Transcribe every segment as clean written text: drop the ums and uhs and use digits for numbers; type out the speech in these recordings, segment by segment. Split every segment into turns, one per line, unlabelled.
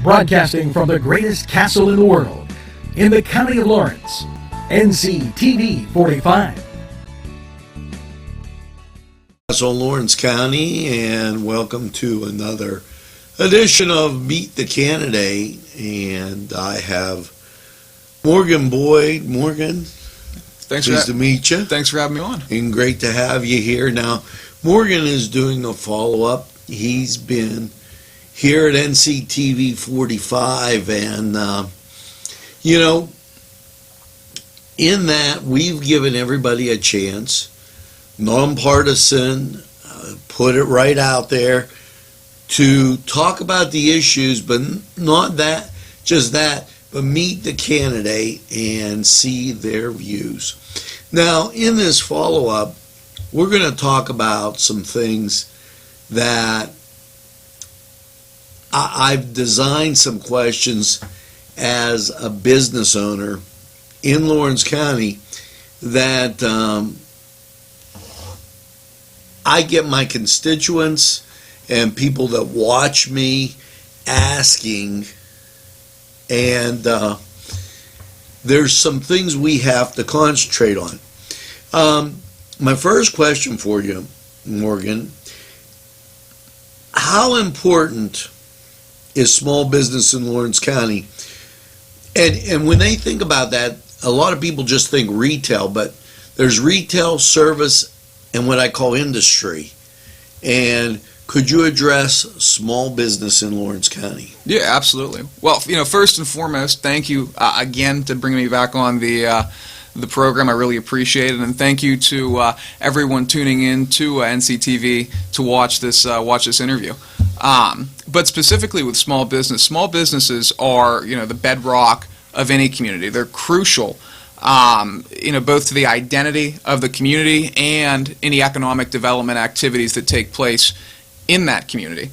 Broadcasting from the greatest castle in the world, in the County of Lawrence, NCTV 45.
Castle, Lawrence County, and welcome to another edition of Meet the Candidate. And I have Morgan Boyd. Morgan, pleased to meet you.
Thanks for having me on.
And great to have you here. Now, Morgan is doing a follow-up. He's been here at NCTV 45, and in that we've given everybody a chance, nonpartisan, put it right out there, to talk about the issues, but not that, just that, but meet the candidate and see their views. Now, in this follow-up, we're going to talk about some things that I've designed some questions as a business owner in Lawrence County that I get my constituents and people that watch me asking, and there's some things we have to concentrate on. My first question for you, Morgan, how important is small business in Lawrence County? And when they think about that, a lot of people just think retail, but there's retail, service, and what I call industry. And could you address small business in Lawrence County?
Yeah, absolutely. Well, first and foremost, thank you again to bringing me back on the program. I really appreciate it, and thank you to everyone tuning in to NCTV to watch this interview. But specifically with small businesses are the bedrock of any community. They're crucial, both to the identity of the community and any economic development activities that take place in that community.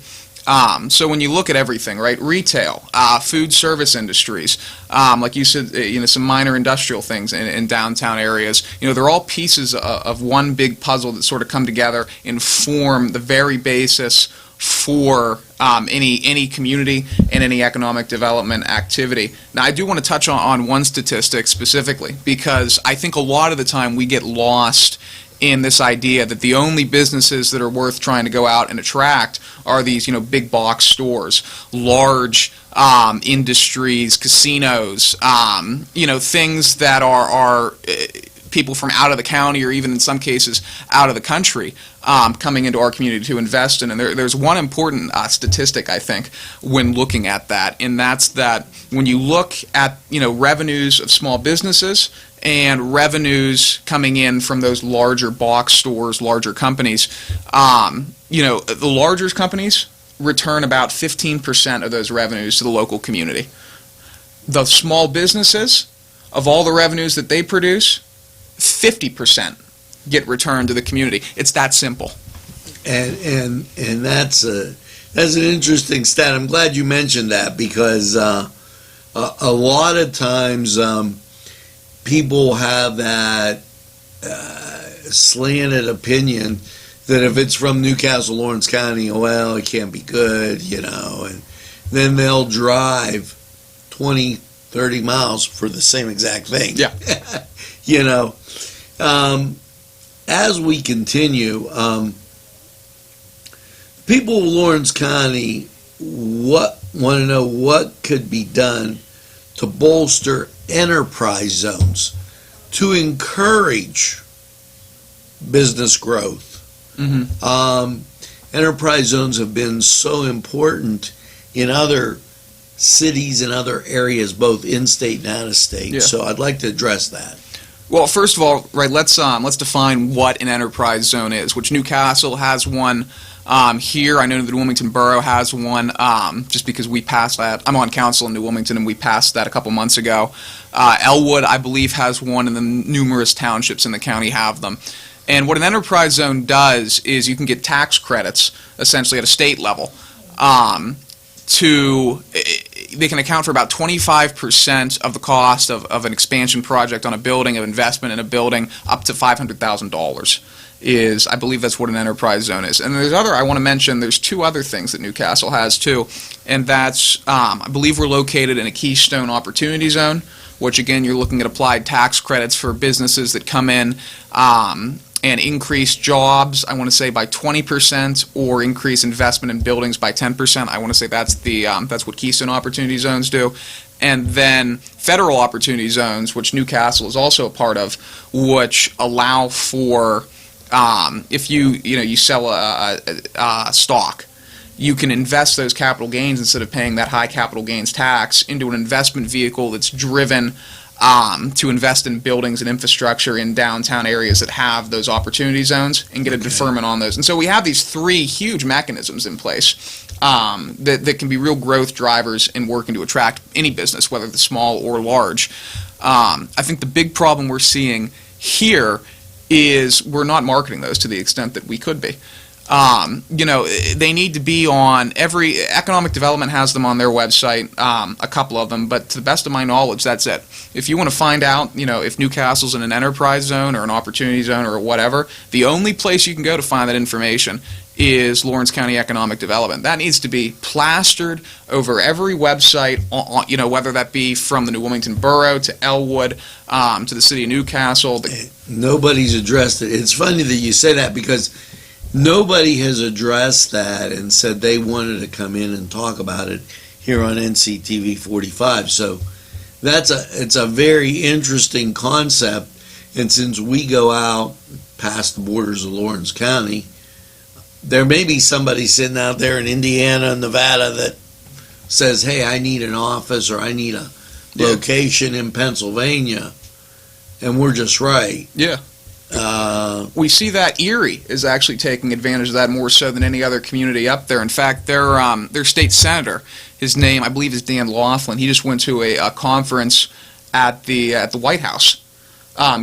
So when you look at everything, right, retail, food service industries, like you said, some minor industrial things in downtown areas, they're all pieces of one big puzzle that sort of come together and form the very basis for any community and any economic development activity. Now, I do want to touch on one statistic specifically, because I think a lot of the time we get lost in this idea that the only businesses that are worth trying to go out and attract are these, big box stores, large industries, casinos, things that are people from out of the county, or even in some cases out of the country, coming into our community to invest in. And there's one important statistic, I think, when looking at that, and that's that when you look at revenues of small businesses and revenues coming in from those larger box stores, larger companies, the larger companies return about 15% of those revenues to the local community. The small businesses, of all the revenues that they produce, 50% get returned to the community. It's that simple.
And that's an interesting stat. I'm glad you mentioned that, because a lot of times people have that slanted opinion that if it's from Newcastle, Lawrence County, well, it can't be good, and then they'll drive 20, 30 miles for the same exact thing.
Yeah.
As we continue, people of Lawrence County want to know what could be done to bolster enterprise zones to encourage business growth. Mm-hmm. Enterprise zones have been so important in other cities and other areas, both in-state and out-of-state. Yeah. So I'd like to address that.
Well, first of all, right, let's define what an enterprise zone is, which Newcastle has one here. I know that New Wilmington Borough has one, just because we passed that. I'm on council in New Wilmington, and we passed that a couple months ago. Elwood, I believe, has one, and the numerous townships in the county have them. And what an enterprise zone does is you can get tax credits, essentially at a state level, they can account for about 25% of the cost of an expansion project on a building, of investment in a building, up to $500,000 is, I believe that's what an enterprise zone is. And I want to mention, there's two other things that Newcastle has too, and that's, I believe we're located in a Keystone Opportunity Zone, which again, you're looking at applied tax credits for businesses that come in and increase jobs, I want to say by 20%, or increase investment in buildings by 10%. I want to say that's what Keystone Opportunity Zones do. And then federal opportunity zones, which Newcastle is also a part of, which allow for, if you sell a stock, you can invest those capital gains instead of paying that high capital gains tax into an investment vehicle that's driven to invest in buildings and infrastructure in downtown areas that have those opportunity zones and get a deferment on those. And so we have these three huge mechanisms in place that can be real growth drivers in working to attract any business, whether it's small or large. I think the big problem we're seeing here is we're not marketing those to the extent that we could be. They need to be on every economic development has them on their website, a couple of them, but to the best of my knowledge, that's it. If you want to find out, if Newcastle's in an enterprise zone or an opportunity zone or whatever, the only place you can go to find that information is Lawrence County Economic Development. That needs to be plastered over every website, whether that be from the New Wilmington Borough to Elwood to the city of Newcastle.
Nobody's addressed it. It's funny that you say that because nobody has addressed that and said they wanted to come in and talk about it here on NCTV 45. So it's a very interesting concept. And since we go out past the borders of Lawrence County, there may be somebody sitting out there in Indiana and Nevada that says, hey, I need an office or I need a location in Pennsylvania, and we're just right.
Yeah. We see that Erie is actually taking advantage of that more so than any other community up there. In fact, their state senator, his name, I believe, is Dan Laughlin. He just went to a conference at the White House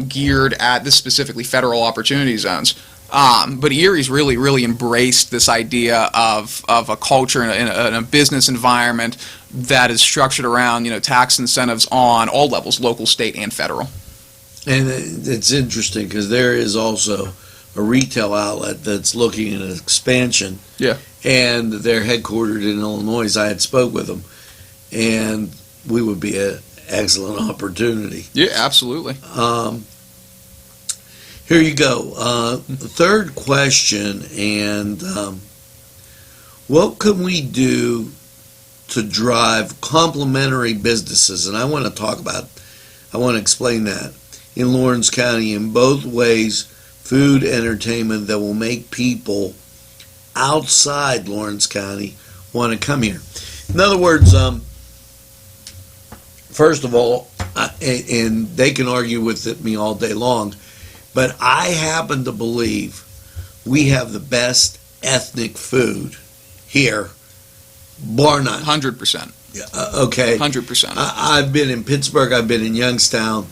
geared at this specifically federal opportunity zones. But Erie's really, really embraced this idea of a culture in a business environment that is structured around tax incentives on all levels, local, state, and federal.
And it's interesting because there is also a retail outlet that's looking at an expansion.
Yeah.
And they're headquartered in Illinois. I had spoke with them, and we would be an excellent opportunity.
Yeah, absolutely.
Here you go. Third question, and what can we do to drive complementary businesses? And I want to explain that in Lawrence County in both ways, food, entertainment that will make people outside Lawrence County want to come here. In other words, first of all, and they can argue with me all day long, but I happen to believe we have the best ethnic food here, bar none.
100%.
Okay.
100%.
I've been in Pittsburgh. I've been in Youngstown.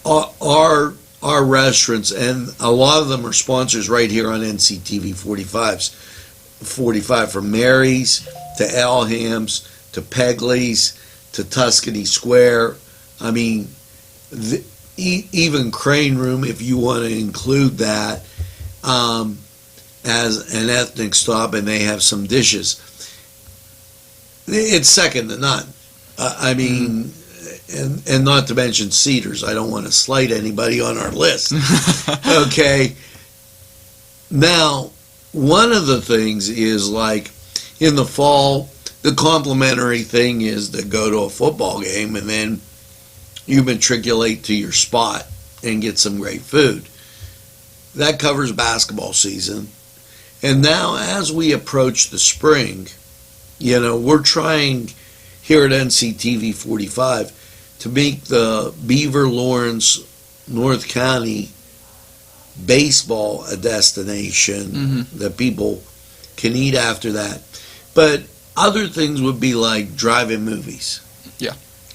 Our restaurants, and a lot of them are sponsors right here on NCTV 45, from Mary's to Elham's to Pegley's to Tuscany Square. I mean, even Crane Room, if you want to include that as an ethnic stop, and they have some dishes. It's second to none. I mean, and not to mention Cedars. I don't want to slight anybody on our list. Okay. Now, one of the things is like in the fall, the complimentary thing is to go to a football game and then you matriculate to your spot and get some great food. That covers basketball season. And now as we approach the spring, we're trying here at NCTV 45 to make the Beaver Lawrence North County baseball a destination that people can eat after that. But other things would be like drive-in movies.
Yeah.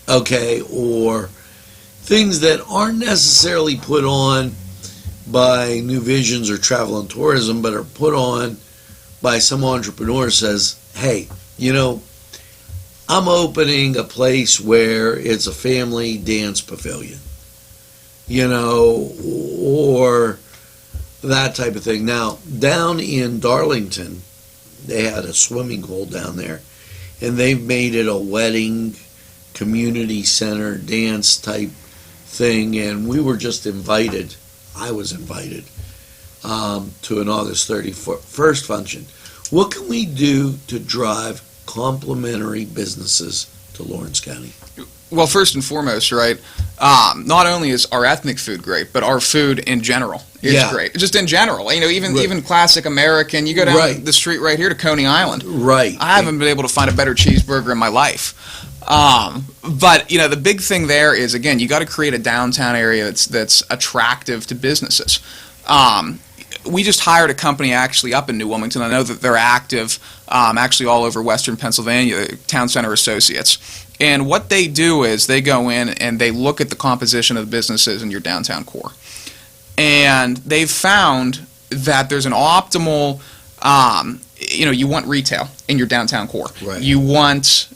Okay, or things that aren't necessarily put on by New Visions or Travel and Tourism, but are put on by some entrepreneur who says, hey, I'm opening a place where it's a family dance pavilion, or that type of thing. Now, down in Darlington, they had a swimming pool down there, and they've made it a wedding community center dance type thing, and we were just invited. I was invited to an August 31st function. What can we do to drive complementary businesses to Lawrence County?
Well, first and foremost, right, not only is our ethnic food great, but our food in general is
Yeah.
great. Just in general, even
Right.
even classic American. You go down
Right.
the street right here to Coney Island.
Right.
I haven't been able to find a better cheeseburger in my life. But the big thing there is, again, you got to create a downtown area that's attractive to businesses. We just hired a company actually up in New Wilmington. I know that they're active actually all over Western Pennsylvania, Town Center Associates. And what they do is they go in and they look at the composition of the businesses in your downtown core. And they've found that there's an optimal, you want retail in your downtown core.
Right.
You want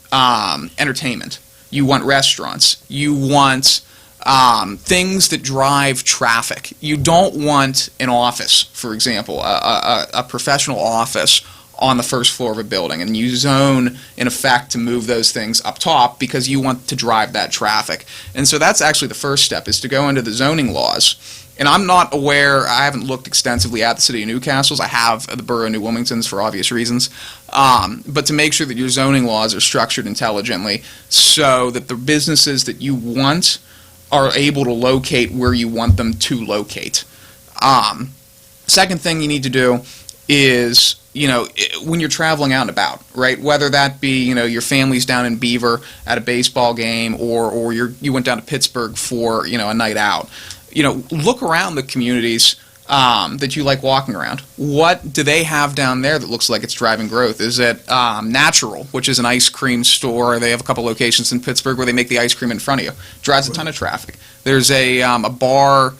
entertainment. You want restaurants. You want things that drive traffic. You don't want an office, for example, a professional office on the first floor of a building, and you zone, in effect, to move those things up top because you want to drive that traffic. And so that's actually the first step, is to go into the zoning laws. And I'm not aware, I haven't looked extensively at the city of Newcastle's. I have the borough of New Wilmington's for obvious reasons. But to make sure that your zoning laws are structured intelligently so that the businesses that you want are able to locate where you want them to locate. Second thing you need to do is, when you're traveling out and about, right? Whether that be, your family's down in Beaver at a baseball game, or you went down to Pittsburgh for, a night out. Look around the communities that you like walking around. What do they have down there that looks like it's driving growth? Is it Natural, which is an ice cream store? They have a couple locations in Pittsburgh where they make the ice cream in front of you. Drives a ton of traffic. There's a bar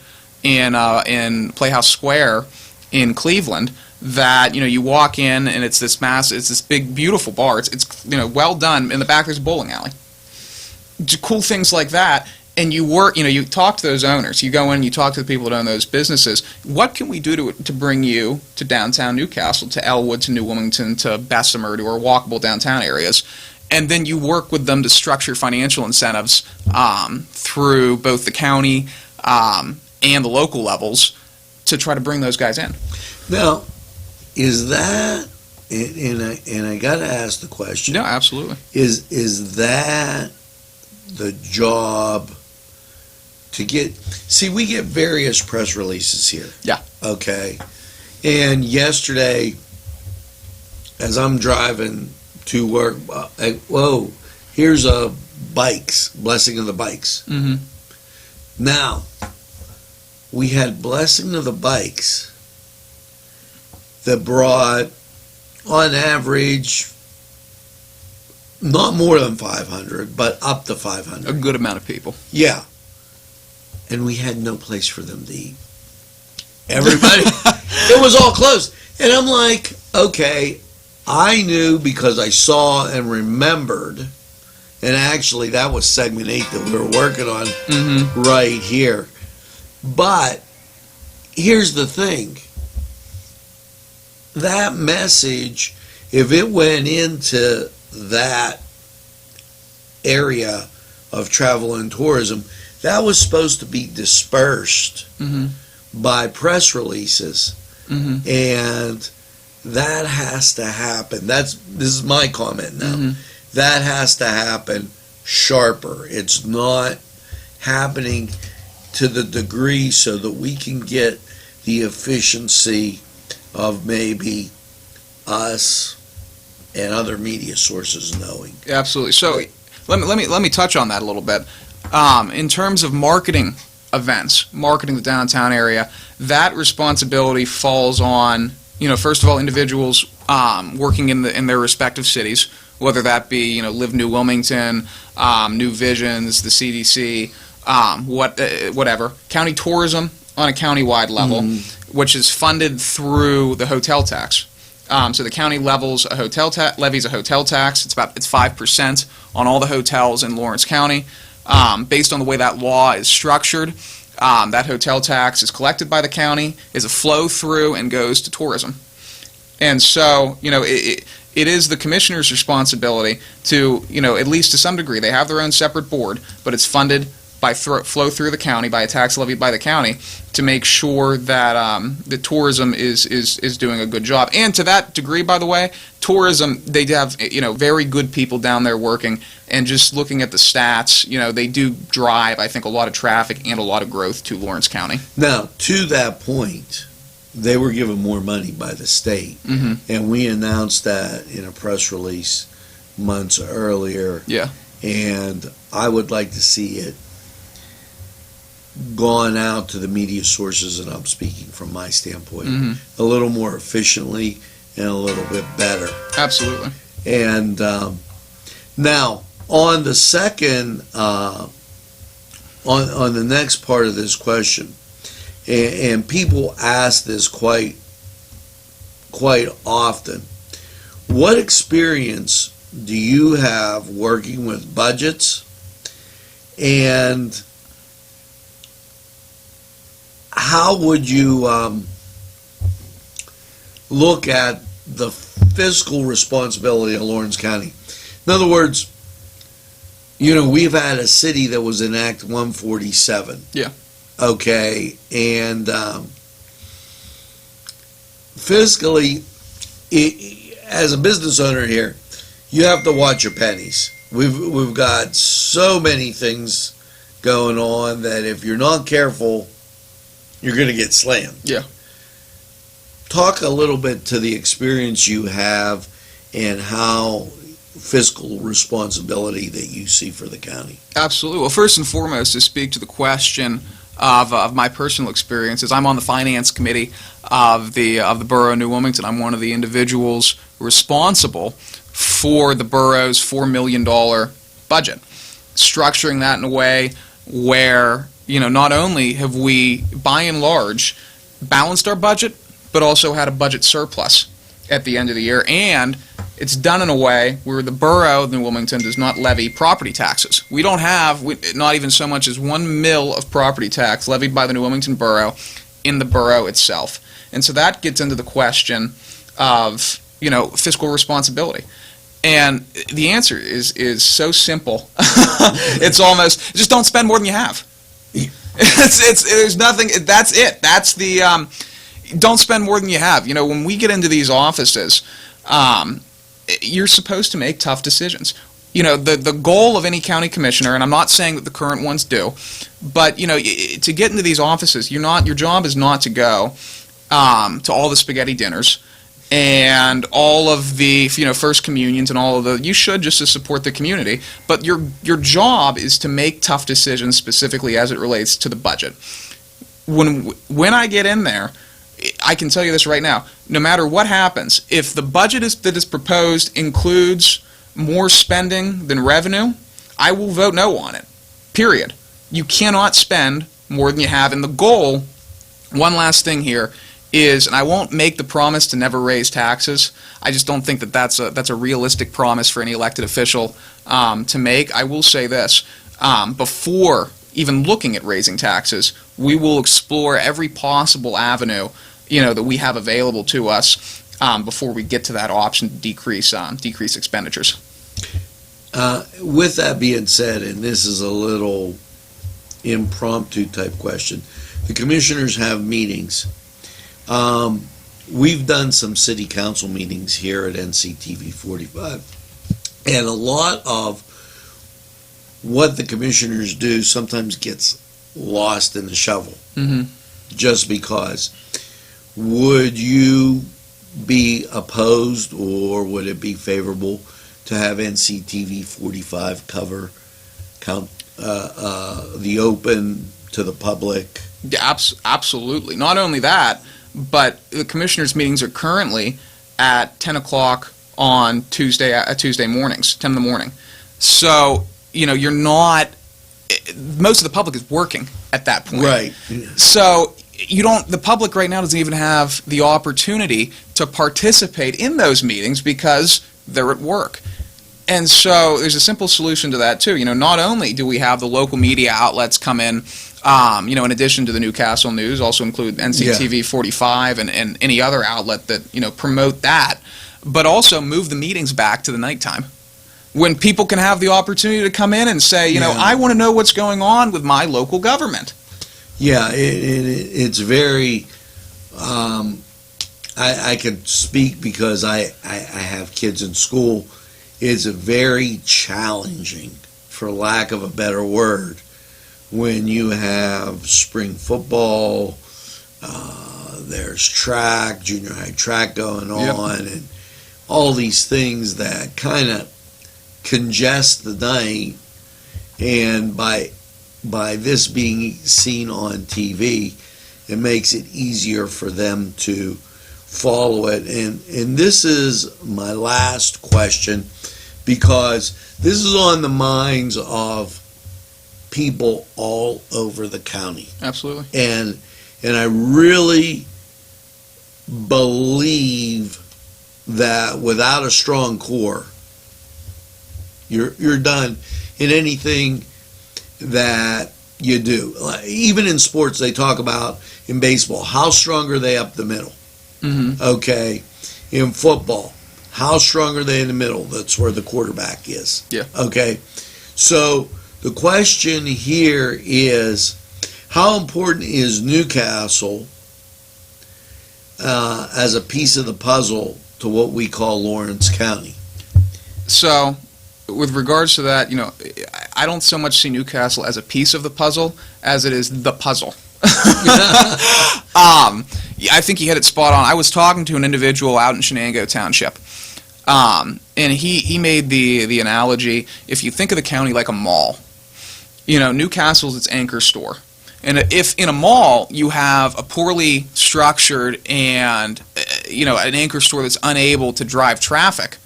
in Playhouse Square in Cleveland that you walk in and it's this big beautiful bar. It's well done. In the back there's a bowling alley. Cool things like that. And you work, you talk to those owners. You go in, you talk to the people that own those businesses. What can we do to bring you to downtown Newcastle, to Elwood, to New Wilmington, to Bessemer, to our walkable downtown areas? And then you work with them to structure financial incentives through both the county and the local levels to try to bring those guys in.
Now, is that, and I got to ask the question.
No, absolutely.
Is that the job to get, we get various press releases here.
Yeah.
Okay. And yesterday, as I'm driving to work, here's a bikes, Blessing of the Bikes.
Mm-hmm.
Now, we had Blessing of the Bikes that brought, on average, not more than 500, but up to 500.
A good amount of people.
Yeah. And we had no place for them to eat. Everybody, it was all closed. And I'm like, okay, I knew because I saw and remembered, and actually that was segment 8 that we were working on right here. But here's the thing. That message, if it went into that area of travel and tourism, that was supposed to be dispersed by press releases, and that has to happen. This is my comment now. That has to happen sharper. It's not happening to the degree so that we can get the efficiency of maybe us and other media sources knowing.
Absolutely. So let me touch on that a little bit. In terms of marketing events, marketing the downtown area, that responsibility falls on, first of all, individuals working in their respective cities, whether that be, Live New Wilmington, New Visions, the CDC, whatever. County tourism on a county-wide level, which is funded through the hotel tax. So the county levies a hotel tax. It's 5% on all the hotels in Lawrence County. Based on the way that law is structured, That hotel tax is collected by the county, is a flow through, and goes to tourism. And so, it is the commissioner's responsibility to, at least to some degree, they have their own separate board, but it's funded by flow through the county, by a tax levied by the county, to make sure that the tourism is doing a good job. And to that degree, by the way, tourism, they have very good people down there working, and just looking at the stats, they do drive, I think, a lot of traffic and a lot of growth to Lawrence County.
Now, to that point, they were given more money by the state, and we announced that in a press release months earlier.
Yeah.
And I would like to see it gone out to the media sources, and I'm speaking from my standpoint, a little more efficiently and a little bit better.
Absolutely.
And now, on the second, on the next part of this question, and people ask this quite often, what experience do you have working with budgets, and how would you look at the fiscal responsibility of Lawrence County? In other words, we've had a city that was in Act 147.
Yeah.
Okay, and fiscally, as a business owner here, you have to watch your pennies. We've got so many things going on that if you're not careful, you're going to get slammed.
Yeah.
Talk a little bit to the experience you have and how fiscal responsibility that you see for the county.
Absolutely. Well, first and foremost, to speak to the question of my personal experiences, I'm on the finance committee of the borough of New Wilmington. I'm one of the individuals responsible for the borough's $4 million budget, structuring that in a way where not only have we, by and large, balanced our budget, but also had a budget surplus at the end of the year, and it's done in a way where the borough of New Wilmington does not levy property taxes. We don't have, not even so much as $1 mil of property tax levied by the New Wilmington borough in the borough itself. And so that gets into the question of, fiscal responsibility. And the answer is so simple. It's almost, just don't spend more than you have. There's nothing, that's it. That's the, don't spend more than you have. When we get into these offices, you're supposed to make tough decisions. The goal of any county commissioner, and I'm not saying that the current ones do, but, to get into these offices, your job is not to go to all the spaghetti dinners and all of the, first communions and all of the, you should just to support the community, but your job is to make tough decisions specifically as it relates to the budget. When I get in there, I can tell you this right now, no matter what happens, if the budget that is proposed includes more spending than revenue, I will vote no on it, period. You cannot spend more than you have, and the goal, one last thing here, is, and I won't make the promise to never raise taxes. I just don't think that that's a realistic promise for any elected official to make. I will say this, before even looking at raising taxes, we will explore every possible avenue that we have available to us before we get to that option to decrease expenditures.
With that being said, and this is a little impromptu type question, the commissioners have meetings. We've done some city council meetings here at NCTV 45, and a lot of what the commissioners do sometimes gets lost in the shovel, just because. Would you be opposed, or would it be favorable to have NCTV 45 cover the open to the public?
Yeah, absolutely. Not only that, but the commissioners' meetings are currently at 10 o'clock on Tuesday mornings, 10 in the morning. So, you're not, most of the public is working at that point.
Right.
So, the public right now doesn't even have the opportunity to participate in those meetings because they're at work. And so there's a simple solution to that too. Not only do we have the local media outlets come in, in addition to the Newcastle News, also include NCTV 45 and any other outlet that, promote that, but also move the meetings back to the nighttime when people can have the opportunity to come in and say, I want to know what's going on with my local government.
Yeah, it's very, I could speak because I have kids in school. It's very challenging, for lack of a better word, when you have spring football, there's track, junior high track going on, and all these things that kind of congest the night. And by this being seen on TV, it makes it easier for them to follow it. And this is my last question, because this is on the minds of people all over the county.
Absolutely.
And I really believe that without a strong core, you're done in anything that you do. Even in sports, they talk about, in baseball, how strong are they up the middle?
Mm-hmm.
Okay. In football, how strong are they in the middle? That's where the quarterback is.
Yeah.
Okay. So the question here is, how important is Newcastle as a piece of the puzzle to what we call Lawrence County?
So, with regards to that, I don't so much see Newcastle as a piece of the puzzle as it is the puzzle. I think you hit it spot on. I was talking to an individual out in Shenango Township, and he made the analogy, if you think of the county like a mall, Newcastle's its anchor store. And if in a mall you have a poorly structured and, an anchor store that's unable to drive traffic,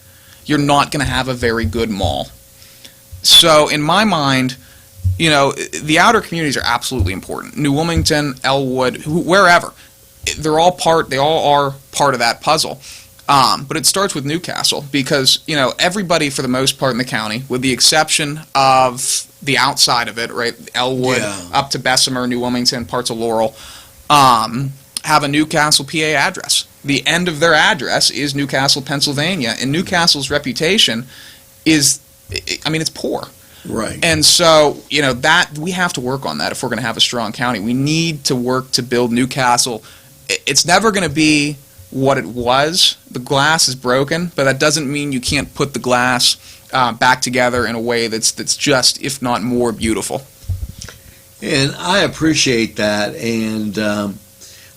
you're not going to have a very good mall. So in my mind, the outer communities are absolutely important. New Wilmington, Elwood, wherever. They all are part of that puzzle. But it starts with Newcastle because, everybody for the most part in the county, with the exception of the outside of it, right, Elwood up to Bessemer, New Wilmington, parts of Laurel, have a Newcastle, PA address. The end of their address is Newcastle, Pennsylvania, and Newcastle's reputation is, it's poor.
Right.
And so, that we have to work on that if we're going to have a strong county. We need to work to build Newcastle. It's never going to be what it was. The glass is broken, but that doesn't mean you can't put the glass back together in a way that's just, if not more, beautiful.
And I appreciate that, and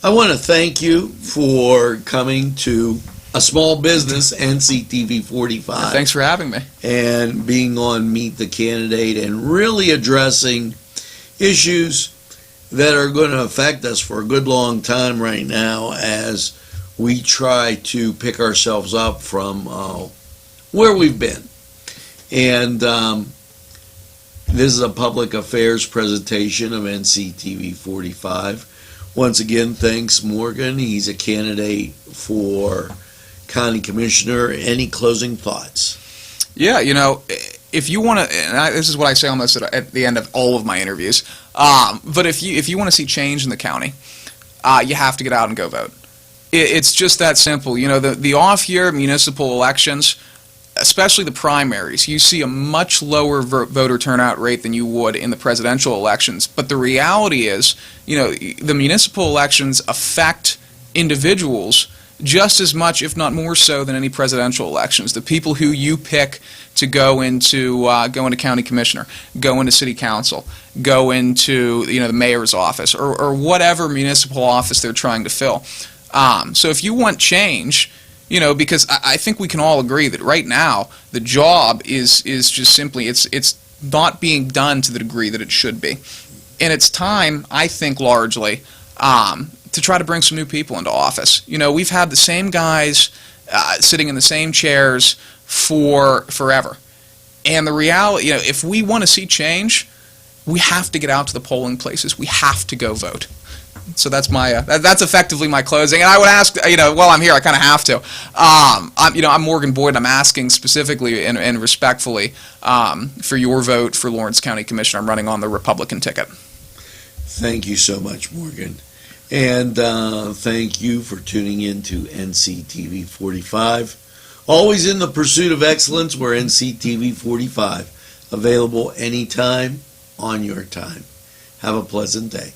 I want to thank you for coming to a small business, NCTV 45.
Thanks for having me.
And being on Meet the Candidate and really addressing issues that are going to affect us for a good long time right now as we try to pick ourselves up from where we've been. And this is a public affairs presentation of NCTV 45. Once again, thanks Morgan. He's a candidate for County Commissioner. Any closing thoughts?
Yeah, if you want to, and this is what I say almost at the end of all of my interviews, but if you want to see change in the county, you have to get out and go vote. It's just that simple. The off-year municipal elections, especially the primaries, you see a much lower voter turnout rate than you would in the presidential elections. But the reality is, the municipal elections affect individuals just as much, if not more so, than any presidential elections. The people who you pick to go into county commissioner, go into city council, go into the mayor's office, or whatever municipal office they're trying to fill. So if you want change, because I think we can all agree that right now the job is just simply it's not being done to the degree that it should be, and it's time, I think, largely to try to bring some new people into office. We've had the same guys sitting in the same chairs for forever, and the reality, if we want to see change, we have to get out to the polling places. We have to go vote. So that's my that's effectively my closing. And I would ask, while I'm here, I kind of have to. I'm Morgan Boyd. I'm asking specifically and respectfully for your vote for Lawrence County Commissioner. I'm running on the Republican ticket.
Thank you so much, Morgan. And thank you for tuning in to NCTV 45. Always in the pursuit of excellence, we're NCTV 45. Available anytime, on your time. Have a pleasant day.